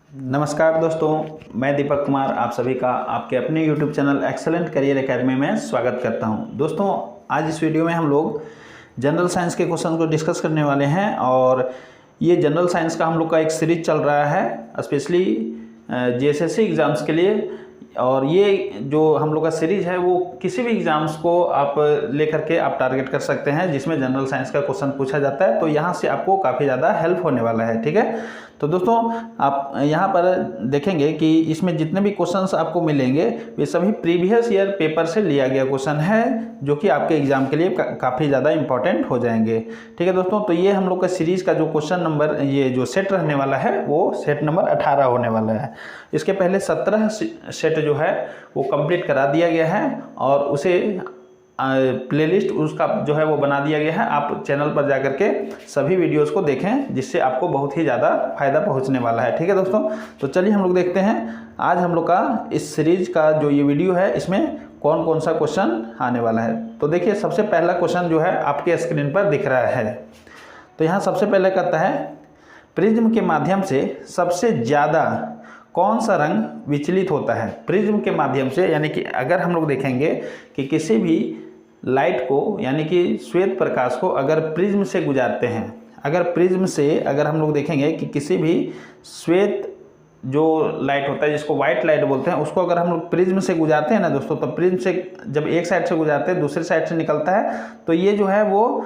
नमस्कार दोस्तों, मैं दीपक कुमार आप सभी का आपके अपने YouTube channel excellent career academy में स्वागत करता हूं। दोस्तों, आज इस वीडियो में हम लोग जनरल साइंस के क्वेश्चन को डिस्कस करने वाले हैं और ये जनरल साइंस का हम लोग का एक सीरीज चल रहा है स्पेशली JSSC एग्ज़ाम्स के लिए। और ये जो हम लोग का सीरीज है वो किसी भी एग्ज़ाम्स को आप लेकर के आप टारगेट कर सकते हैं जिसमें जनरल साइंस का क्वेश्चन पूछा जाता है, तो यहाँ से आपको काफ़ी ज़्यादा हेल्प होने वाला है। ठीक है, तो दोस्तों आप यहाँ पर देखेंगे कि इसमें जितने भी क्वेश्चंस आपको मिलेंगे वे सभी प्रीवियस ईयर पेपर से लिया गया क्वेश्चन है जो कि आपके एग्जाम के लिए काफ़ी ज़्यादा इंपॉर्टेंट हो जाएंगे। ठीक है दोस्तों, तो ये हम लोग का सीरीज़ का जो क्वेश्चन नंबर ये जो सेट रहने वाला है वो सेट नंबर 18 होने वाला है। इसके पहले 17 सेट जो है वो कंप्लीट करा दिया गया है और उसे प्लेलिस्ट उसका जो है वो बना दिया गया है। आप चैनल पर जाकर के सभी वीडियोस को देखें जिससे आपको बहुत ही ज़्यादा फायदा पहुंचने वाला है। ठीक है दोस्तों, तो चलिए हम लोग देखते हैं आज हम लोग का इस सीरीज का जो ये वीडियो है इसमें कौन कौन सा क्वेश्चन आने वाला है। तो देखिए, सबसे पहला क्वेश्चन जो है आपके स्क्रीन पर दिख रहा है। तो यहाँ सबसे पहले कहता है प्रिज्म के माध्यम से सबसे ज़्यादा कौन सा रंग विचलित होता है। प्रिज्म के माध्यम से यानी कि अगर हम लोग देखेंगे कि किसी भी लाइट को यानी कि श्वेत प्रकाश को अगर प्रिज्म से गुजारते हैं, अगर हम लोग देखेंगे कि किसी भी श्वेत जो लाइट होता है जिसको वाइट लाइट बोलते हैं उसको अगर हम लोग प्रिज्म से गुजारते हैं ना दोस्तों, तो प्रिज्म से जब एक साइड से गुजारते हैं दूसरी साइड से निकलता है तो ये जो है वो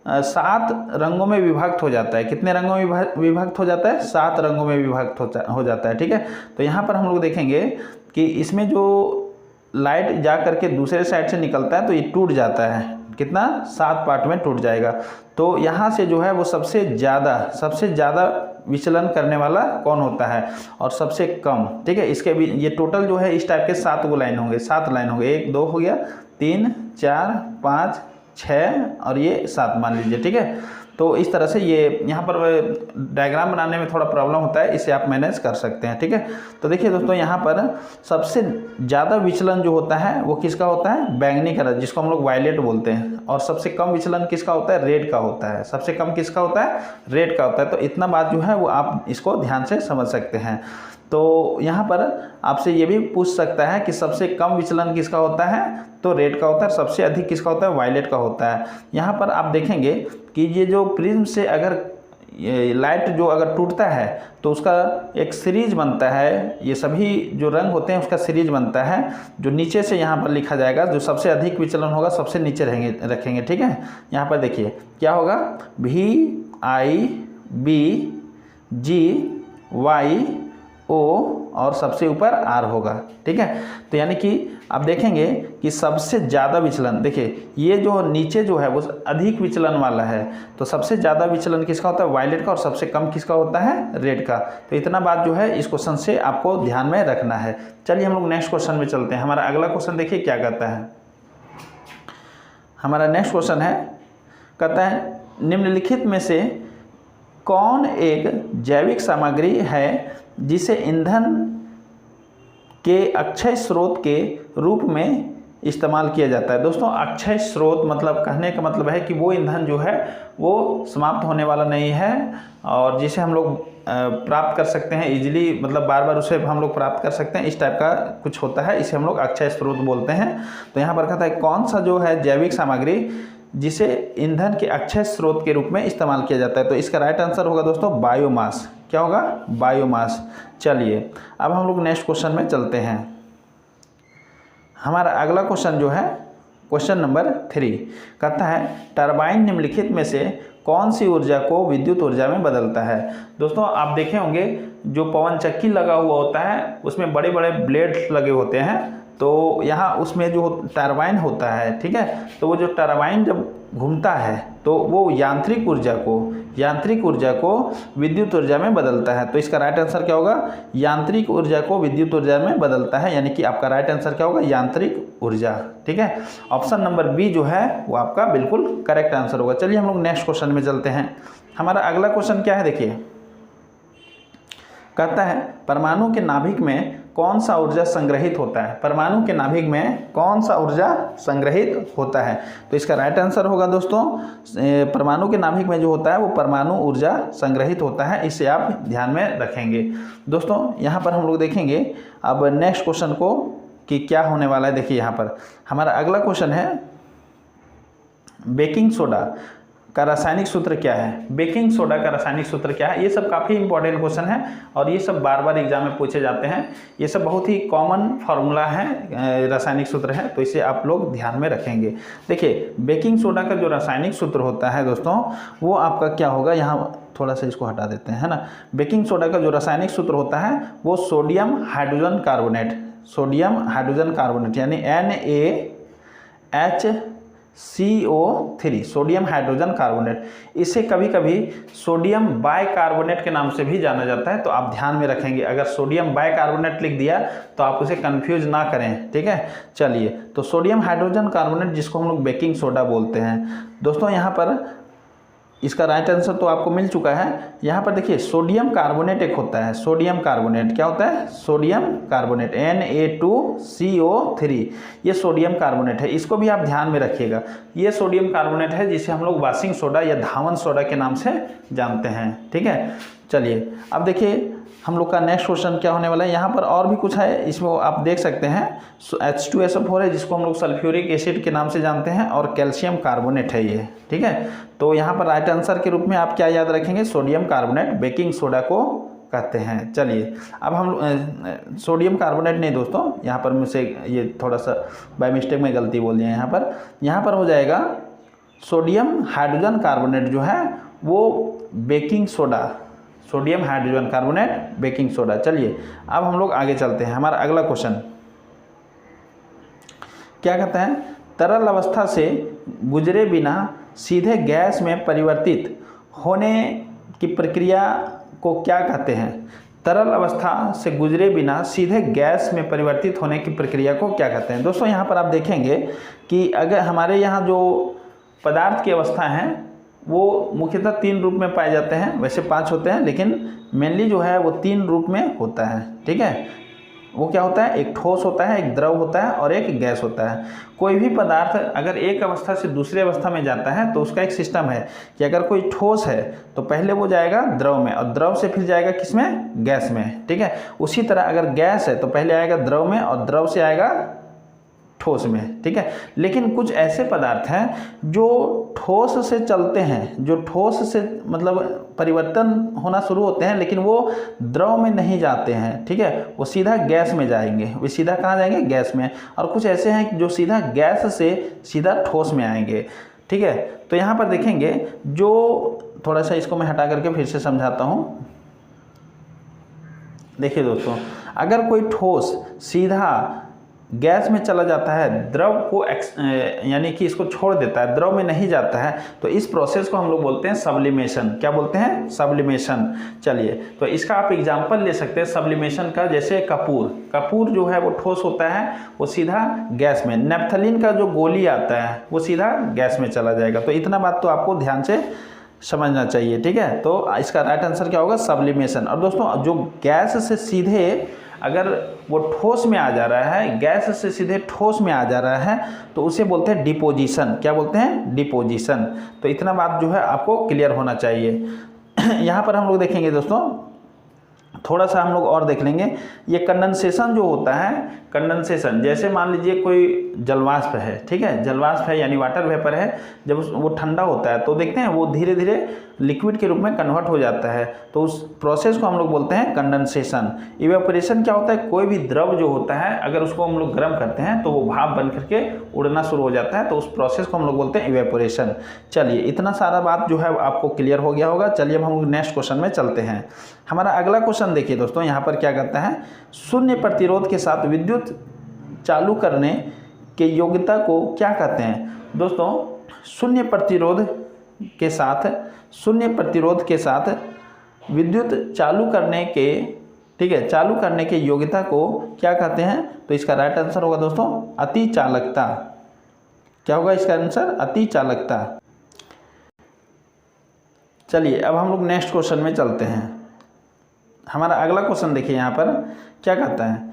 7 रंगों में विभक्त हो जाता है। कितने रंगों में विभक्त हो जाता है? 7 रंगों में विभक्त हो जाता है। ठीक है, तो यहाँ पर हम लोग देखेंगे कि इसमें जो लाइट जा करके दूसरे साइड से निकलता है तो ये टूट जाता है। कितना? 7 पार्ट में टूट जाएगा। तो यहाँ से जो है वो सबसे ज़्यादा विचलन करने वाला कौन होता है और सबसे कम। ठीक है, इसके भी ये टोटल जो है इस टाइप के 7 लाइन होंगे। 1 2 हो गया, 3 4 5 6 और ये 7 मान लीजिए। ठीक है, तो इस तरह से ये यहाँ पर डायग्राम बनाने में थोड़ा प्रॉब्लम होता है, इसे आप मैनेज कर सकते हैं। ठीक है, तो देखिए दोस्तों यहाँ पर सबसे ज़्यादा विचलन जो होता है वो किसका होता है? बैंगनी कलर, जिसको हम लोग वायलेट बोलते हैं। और सबसे कम विचलन किसका होता है? रेड का होता है। सबसे कम किसका होता है? रेड का होता है। तो इतना बात जो है वो आप इसको ध्यान से समझ सकते हैं। तो यहाँ पर आपसे ये भी पूछ सकता है कि सबसे कम विचलन किसका होता है? तो रेड का होता है। सबसे अधिक किसका होता है? वायलेट का होता है। यहाँ पर आप देखेंगे कि ये जो प्रिज्म से अगर ये लाइट जो अगर टूटता है तो उसका एक सीरीज बनता है। ये सभी जो रंग होते हैं उसका सीरीज बनता है जो नीचे से यहाँ पर लिखा जाएगा। जो सबसे अधिक विचलन होगा सबसे नीचे रखेंगे। ठीक है, यहाँ पर देखिए क्या होगा? VIBGY O और सबसे ऊपर R होगा। ठीक है, तो यानी कि आप देखेंगे कि सबसे ज़्यादा विचलन, देखिए ये जो नीचे जो है वो अधिक विचलन वाला है। तो सबसे ज़्यादा विचलन किसका होता है? वायलेट का। और सबसे कम किसका होता है? रेड का। तो इतना बात जो है इस क्वेश्चन से आपको ध्यान में रखना है। चलिए हम लोग नेक्स्ट क्वेश्चन में चलते हैं। हमारा अगला क्वेश्चन देखिए क्या कहता है। हमारा नेक्स्ट क्वेश्चन है, कहता है निम्नलिखित में से कौन एक जैविक सामग्री है जिसे ईंधन के अक्षय स्रोत के रूप में इस्तेमाल किया जाता है। दोस्तों, अक्षय स्रोत मतलब कहने का मतलब है कि वो ईंधन जो है वो समाप्त होने वाला नहीं है और जिसे हम लोग प्राप्त कर सकते हैं इजीली, मतलब बार बार उसे हम लोग प्राप्त कर सकते हैं। इस टाइप का कुछ होता है, इसे हम लोग अक्षय स्रोत बोलते हैं। तो यहाँ पर कहता है कौन सा जो है जैविक सामग्री जिसे ईंधन के अक्षय स्रोत के रूप में इस्तेमाल किया जाता है। तो इसका राइट आंसर होगा दोस्तों बायोमास। क्या होगा? बायोमास। चलिए अब हम लोग नेक्स्ट क्वेश्चन में चलते हैं। हमारा अगला क्वेश्चन जो है क्वेश्चन नंबर 3 कहता है टरबाइन निम्नलिखित में से कौन सी ऊर्जा को विद्युत ऊर्जा में बदलता है। दोस्तों, आप देखे होंगे जो पवन चक्की लगा हुआ होता है उसमें बड़े बड़े ब्लेड्स लगे होते हैं। तो यहाँ उसमें जो टरबाइन होता है, ठीक है, तो वो जो टरबाइन जब घूमता है तो वो यांत्रिक ऊर्जा को विद्युत ऊर्जा में बदलता है। तो इसका राइट आंसर क्या होगा? यांत्रिक ऊर्जा को विद्युत ऊर्जा में बदलता है, यानी कि आपका राइट आंसर क्या होगा? यांत्रिक ऊर्जा। ठीक है, ऑप्शन नंबर बी जो है वो आपका बिल्कुल करेक्ट आंसर होगा। चलिए हम लोग नेक्स्ट क्वेश्चन में चलते हैं। हमारा अगला क्वेश्चन क्या है देखिए, कहता है परमाणु के नाभिक में कौन सा ऊर्जा संग्रहित होता है? परमाणु के नाभिक में कौन सा ऊर्जा संग्रहित होता है? तो इसका राइट आंसर होगा दोस्तों, परमाणु के नाभिक में जो होता है वो परमाणु ऊर्जा संग्रहित होता है। इसे आप ध्यान में रखेंगे। दोस्तों यहाँ पर हम लोग देखेंगे अब नेक्स्ट क्वेश्चन को कि क्या होने वाला है। देखिए यहाँ पर हमारा अगला क्वेश्चन है, बेकिंग सोडा का रासायनिक सूत्र क्या है? बेकिंग सोडा का रासायनिक सूत्र क्या है? ये सब काफ़ी इंपॉर्टेंट क्वेश्चन है और ये सब बार बार एग्जाम में पूछे जाते हैं। ये सब बहुत ही कॉमन फार्मूला है, रासायनिक सूत्र है, तो इसे आप लोग ध्यान में रखेंगे। देखिए बेकिंग सोडा का जो रासायनिक सूत्र होता है दोस्तों वो आपका क्या होगा, यहाँ थोड़ा सा इसको हटा देते हैं, है ना। बेकिंग सोडा का जो रासायनिक सूत्र होता है वो sodium hydrogen carbonate, sodium hydrogen carbonate यानी NaHCO3, सोडियम हाइड्रोजन कार्बोनेट। इसे कभी कभी सोडियम बाइकार्बोनेट के नाम से भी जाना जाता है, तो आप ध्यान में रखेंगे। अगर सोडियम बाइकार्बोनेट लिख दिया तो आप उसे कंफ्यूज ना करें, ठीक है। चलिए, तो सोडियम हाइड्रोजन कार्बोनेट जिसको हम लोग बेकिंग सोडा बोलते हैं दोस्तों, यहाँ पर इसका राइट आंसर तो आपको मिल चुका है। यहाँ पर देखिए सोडियम कार्बोनेट एक होता है, सोडियम कार्बोनेट क्या होता है? सोडियम कार्बोनेट Na2CO3, ये सोडियम कार्बोनेट है, इसको भी आप ध्यान में रखिएगा। ये सोडियम कार्बोनेट है जिसे हम लोग वाशिंग सोडा या धावन सोडा के नाम से जानते हैं, ठीक है। चलिए अब देखिए हम लोग का नेक्स्ट क्वेश्चन क्या होने वाला है। यहाँ पर और भी कुछ है, इसमें आप देख सकते हैं H2SO4 है जिसको हम लोग सल्फ्यूरिक एसिड के नाम से जानते हैं और कैल्शियम कार्बोनेट है ये, ठीक है। तो यहाँ पर राइट आंसर के रूप में आप क्या याद रखेंगे? सोडियम कार्बोनेट बेकिंग सोडा को कहते हैं। चलिए अब हम सोडियम कार्बोनेट नहीं दोस्तों, यहाँ पर मुझसे ये थोड़ा सा बाय मिस्टेक में गलती बोल दिया। यहाँ पर हो जाएगा सोडियम हाइड्रोजन कार्बोनेट जो है वो baking soda, sodium hydrogen carbonate baking soda. चलिए अब हम लोग आगे चलते हैं। हमारा अगला क्वेश्चन क्या कहता है? तरल अवस्था से गुजरे बिना सीधे गैस में परिवर्तित होने की प्रक्रिया को क्या कहते हैं? तरल अवस्था से गुजरे बिना सीधे गैस में परिवर्तित होने की प्रक्रिया को क्या कहते हैं? दोस्तों यहाँ पर आप देखेंगे कि अगर हमारे यहाँ जो पदार्थ की अवस्था है वो मुख्यतः 3 रूप में पाए जाते हैं, वैसे 5 होते हैं लेकिन मेनली जो है वो 3 रूप में होता है, ठीक है। वो क्या होता है? एक ठोस होता है, एक द्रव होता है और एक गैस होता है। कोई भी पदार्थ अगर एक अवस्था से दूसरी अवस्था में जाता है तो उसका एक सिस्टम है कि अगर कोई ठोस है तो पहले वो जाएगा द्रव में और द्रव से फिर जाएगा किसमें? गैस में, ठीक है। उसी तरह अगर गैस है तो पहले आएगा द्रव में और द्रव से आएगा ठोस में, ठीक है। लेकिन कुछ ऐसे पदार्थ हैं जो ठोस से चलते हैं, जो ठोस से मतलब परिवर्तन होना शुरू होते हैं लेकिन वो द्रव में नहीं जाते हैं, ठीक है। वो सीधा गैस में जाएंगे, वे सीधा कहाँ जाएंगे? गैस में। और कुछ ऐसे हैं जो सीधा गैस से सीधा ठोस में आएंगे, ठीक है। तो यहाँ पर देखेंगे जो थोड़ा सा इसको मैं हटा करके फिर से समझाता हूँ। देखिए दोस्तों, अगर कोई ठोस सीधा गैस में चला जाता है, द्रव को यानी कि इसको छोड़ देता है, द्रव में नहीं जाता है, तो इस प्रोसेस को हम लोग बोलते हैं सब्लिमेशन। क्या बोलते हैं? सब्लिमेशन। चलिए तो इसका आप एग्जांपल ले सकते हैं सब्लिमेशन का, जैसे कपूर जो है वो ठोस होता है, वो सीधा गैस में। नेप्थलीन का जो गोली आता है वो सीधा गैस में चला जाएगा। तो इतना बात तो आपको ध्यान से समझना चाहिए, ठीक है। तो इसका राइट आंसर क्या होगा? सब्लिमेशन। और दोस्तों जो गैस से सीधे अगर वो ठोस में आ जा रहा है, गैस से सीधे ठोस में आ जा रहा है तो उसे बोलते हैं डिपोजिशन। क्या बोलते हैं? डिपोजिशन। तो इतना बात जो है आपको क्लियर होना चाहिए। यहाँ पर हम लोग देखेंगे दोस्तों, थोड़ा सा हम लोग और देख लेंगे। ये कंडेंसेशन जो होता है, कंडेंसेशन जैसे मान लीजिए कोई जलवाष्प है, ठीक है, जलवाष्प है यानी वाटर वेपर है, जब वो ठंडा होता है तो देखते हैं वो धीरे धीरे लिक्विड के रूप में कन्वर्ट हो जाता है, तो उस प्रोसेस को हम लोग बोलते हैं कंडेंसेशन। इवेपोरेशन क्या होता है? कोई भी द्रव जो होता है अगर उसको हम लोग गर्म करते हैं तो वो भाप बन करके उड़ना शुरू हो जाता है, तो उस प्रोसेस को हम लोग बोलते हैं इवेपोरेशन। चलिए इतना सारा बात जो है आपको क्लियर हो गया होगा। चलिए अब हम लोग नेक्स्ट क्वेश्चन में चलते हैं। हमारा अगला क्वेश्चन देखिए दोस्तों, यहाँ पर क्या करता है? शून्य प्रतिरोध के साथ विद्युत चालू करने के योग्यता को क्या कहते हैं? दोस्तों शून्य प्रतिरोध के साथ विद्युत चालू करने के, ठीक है, चालू करने के योग्यता को क्या कहते हैं? तो इसका राइट आंसर होगा दोस्तों अति चालकता। क्या होगा इसका आंसर? अति चालकता। चलिए अब हम लोग नेक्स्ट क्वेश्चन में चलते हैं। हमारा अगला क्वेश्चन देखिए, यहाँ पर क्या कहता है?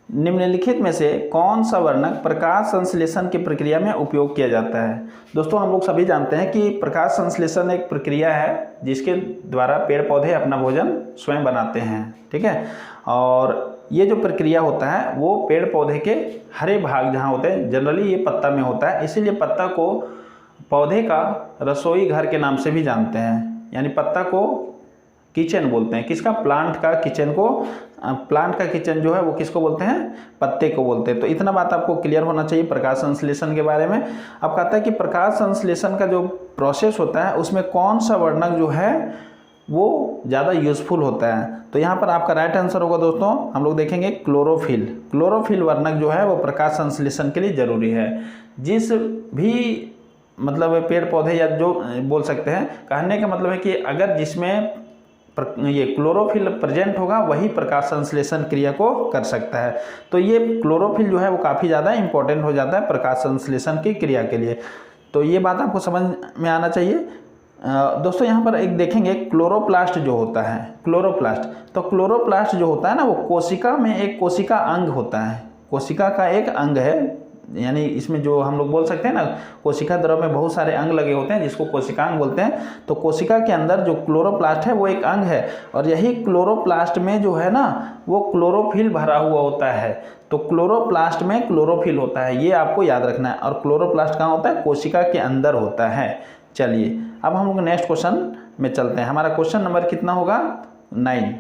निम्नलिखित में से कौन सा वर्णक प्रकाश संश्लेषण की प्रक्रिया में उपयोग किया जाता है। दोस्तों हम लोग सभी जानते हैं कि प्रकाश संश्लेषण एक प्रक्रिया है जिसके द्वारा पेड़ पौधे अपना भोजन स्वयं बनाते हैं, ठीक है। और ये जो प्रक्रिया होता है वो पेड़ पौधे के हरे भाग जहाँ होते हैं, जनरली ये पत्ता में होता है, इसीलिए पत्ता को पौधे का रसोई घर के नाम से भी जानते हैं। यानी पत्ता को किचन बोलते हैं, किसका, प्लांट का किचन को, प्लांट का किचन जो है वो किसको बोलते हैं, पत्ते को बोलते हैं। तो इतना बात आपको क्लियर होना चाहिए प्रकाश संश्लेषण के बारे में। अब कहता है कि प्रकाश संश्लेषण का जो प्रोसेस होता है उसमें कौन सा वर्णक जो है वो ज़्यादा यूजफुल होता है। तो यहाँ पर आपका राइट आंसर होगा दोस्तों, हम लोग देखेंगे क्लोरोफिल। क्लोरोफिल वर्णक जो है वो प्रकाश संश्लेषण के लिए ज़रूरी है। जिस भी मतलब पेड़ पौधे या जो बोल सकते हैं, कहने का मतलब है कि अगर जिसमें ये क्लोरोफिल प्रेजेंट होगा वही प्रकाश संश्लेषण क्रिया को कर सकता है। तो ये क्लोरोफिल जो है वो काफ़ी ज़्यादा इंपॉर्टेंट हो जाता है प्रकाश संश्लेषण की क्रिया के लिए। तो ये बात आपको समझ में आना चाहिए। दोस्तों यहाँ पर एक देखेंगे क्लोरोप्लास्ट जो होता है, क्लोरोप्लास्ट। तो क्लोरोप्लास्ट जो होता है ना वो कोशिका में एक कोशिका अंग होता है, कोशिका का एक अंग है। यानी इसमें जो हम लोग बोल सकते हैं ना, कोशिका द्रव में बहुत सारे अंग लगे होते हैं जिसको कोशिकांग बोलते हैं। तो कोशिका के अंदर जो क्लोरोप्लास्ट है वो एक अंग है, और यही क्लोरोप्लास्ट में जो है ना वो क्लोरोफिल भरा हुआ होता है। तो क्लोरोप्लास्ट में क्लोरोफिल होता है, ये आपको याद रखना है। और क्लोरोप्लास्ट कहाँ होता है, कोशिका के अंदर होता है। चलिए अब हम लोग नेक्स्ट क्वेश्चन में चलते हैं। हमारा क्वेश्चन नंबर कितना होगा, 9।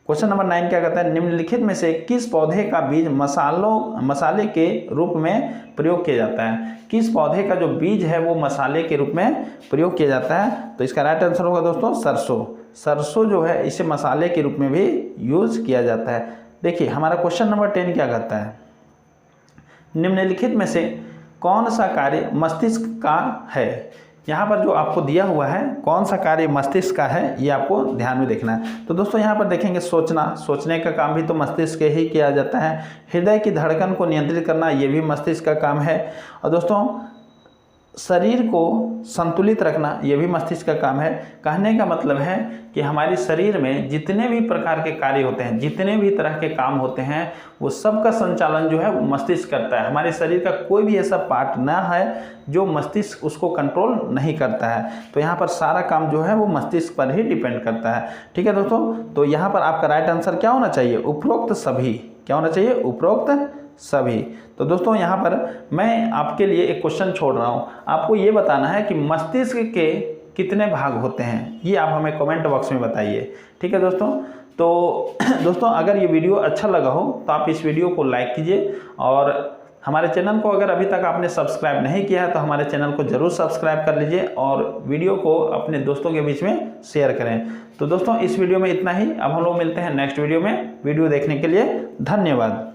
क्वेश्चन नंबर 9 क्या कहता है, निम्नलिखित में से किस पौधे का बीज मसाले के रूप में प्रयोग किया जाता है। किस पौधे का जो बीज है वो मसाले के रूप में प्रयोग किया जाता है। तो इसका राइट आंसर होगा दोस्तों सरसों। सरसों जो है इसे मसाले के रूप में भी यूज किया जाता है। देखिए हमारा क्वेश्चन नंबर 10 क्या कहता है, निम्नलिखित में से कौन सा कार्य मस्तिष्क का है। यहाँ पर जो आपको दिया हुआ है कौन सा कार्य मस्तिष्क का है ये आपको ध्यान में देखना है। तो दोस्तों यहाँ पर देखेंगे सोचना, सोचने का काम भी तो मस्तिष्क के ही किया जाता है। हृदय की धड़कन को नियंत्रित करना ये भी मस्तिष्क का काम है। और दोस्तों शरीर को संतुलित रखना ये भी मस्तिष्क का काम है। कहने का मतलब है कि हमारे शरीर में जितने भी प्रकार के कार्य होते हैं, जितने भी तरह के काम होते हैं, वो सब का संचालन जो है वो मस्तिष्क करता है। हमारे शरीर का कोई भी ऐसा पार्ट ना है जो मस्तिष्क उसको कंट्रोल नहीं करता है। तो यहाँ पर सारा काम जो है वो मस्तिष्क पर ही डिपेंड करता है, ठीक है दोस्तों। तो यहाँ पर आपका राइट आंसर क्या होना चाहिए, उपरोक्त सभी। क्या होना चाहिए, उपरोक्त सभी। तो दोस्तों यहाँ पर मैं आपके लिए एक क्वेश्चन छोड़ रहा हूँ, आपको ये बताना है कि मस्तिष्क के कितने भाग होते हैं, ये आप हमें कमेंट बॉक्स में बताइए, ठीक है दोस्तों। तो दोस्तों अगर ये वीडियो अच्छा लगा हो तो आप इस वीडियो को लाइक कीजिए, और हमारे चैनल को अगर अभी तक आपने सब्सक्राइब नहीं किया है तो हमारे चैनल को ज़रूर सब्सक्राइब कर लीजिए, और वीडियो को अपने दोस्तों के बीच में शेयर करें। तो दोस्तों इस वीडियो में इतना ही, अब हम लोग मिलते हैं नेक्स्ट वीडियो में। वीडियो देखने के लिए धन्यवाद।